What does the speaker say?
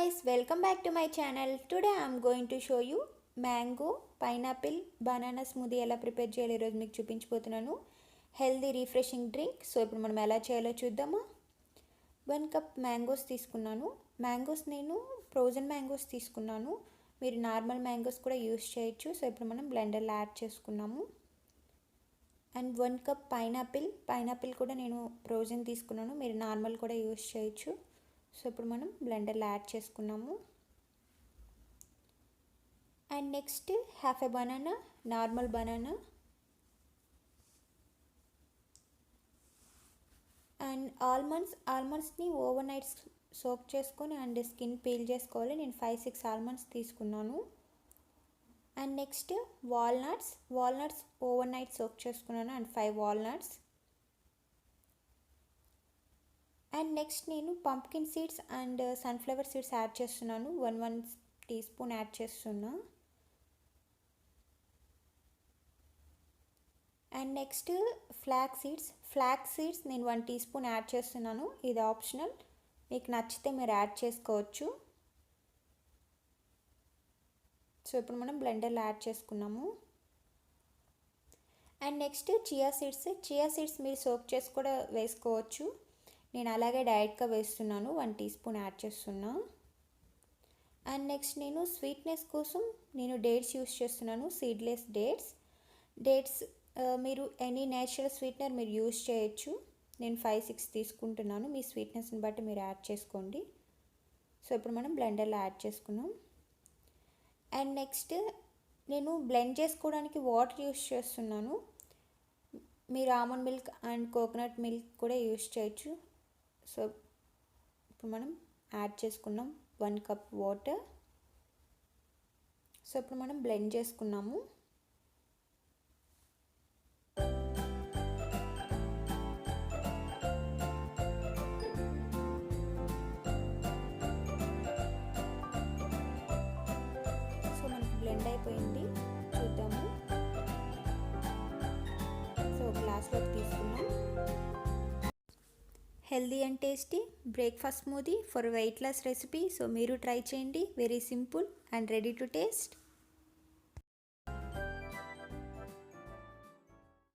guys, welcome back to my channel. Today I am going to show you mango, pineapple, banana smoothie ఎలా prepare చేయాలో ఈరోజు మీకు చూపించబోతున్నాను. Healthy refreshing drink. So ఇప్పుడు మనం ఎలా చేయాలో చూద్దామా. 1 కప్ మ్యాంగోస్ తీసుకున్నాను. మ్యాంగోస్ నేను ఫ్రోజన్ మ్యాంగోస్ తీసుకున్నాను. మీరు నార్మల్ మ్యాంగోస్ కూడా యూస్ చేయొచ్చు. సో ఇప్పుడు మనం బ్లెండర్లో యాడ్ చేసుకున్నాము. అండ్ 1 కప్ పైనాపిల్ కూడా నేను ఫ్రోజన్ తీసుకున్నాను. మీరు నార్మల్ కూడా యూస్ చేయొచ్చు. సో ఇప్పుడు మనం బ్లెండర్లో యాడ్ చేసుకున్నాము. And next half a banana, normal banana. And ఆల్మండ్స్ని ఓవర్ నైట్ సోక్ చేసుకొని అండ్ స్కిన్ పీల్ చేసుకోవాలి. నేను 5-6 ఆల్మండ్స్ తీసుకున్నాను. And next walnuts overnight soak చేసుకున్నాను అండ్ 5 వాల్నట్స్. అండ్ నెక్స్ట్ నేను pumpkin seeds and sunflower seeds add చేస్తున్నాను. 1 teaspoon add చేస్తున్నా. And next flax seeds నేను 1 టీ స్పూన్ యాడ్ చేస్తున్నాను. ఇది ఆప్షనల్, మీకు నచ్చితే మీరు యాడ్ చేసుకోవచ్చు. సో ఇప్పుడు మనం బ్లెండర్లో యాడ్ చేసుకున్నాము. అండ్ నెక్స్ట్ చియా సీడ్స్ మీరు సోక్ చేసి కూడా వేసుకోవచ్చు. నేను అలాగే డైరెక్ట్గా వేస్తున్నాను. 1 టీ స్పూన్ యాడ్ చేస్తున్నా. అండ్ నెక్స్ట్ నేను స్వీట్నెస్ కోసం నేను డేట్స్ యూస్ చేస్తున్నాను. సీడ్లెస్ డేట్స్ మీరు ఎనీ నేచురల్ స్వీట్నర్ మీరు యూస్ చేయొచ్చు. నేను 5-6 తీసుకుంటున్నాను. మీ స్వీట్నెస్ని బట్టి మీరు యాడ్ చేసుకోండి. సో ఇప్పుడు మనం బ్లెండర్లో యాడ్ చేసుకున్నాం. అండ్ నెక్స్ట్ నేను బ్లెండ్ చేసుకోవడానికి వాటర్ యూస్ చేస్తున్నాను. మీరు almond milk and coconut milk కూడా యూస్ చేయొచ్చు. సో ఇప్పుడు మనం యాడ్ చేసుకున్నాం 1 కప్ వాటర్. సో ఇప్పుడు మనం బ్లెండ్ చేసుకున్నాము. సో మనకి బ్లెండ్ అయిపోయింది, చూద్దాము. సో గ్లాస్లోకి తీసుకున్నాం. Healthy and tasty breakfast smoothie for weight loss recipe. So మీరు ట్రై చేయండి. Very simple and ready to taste.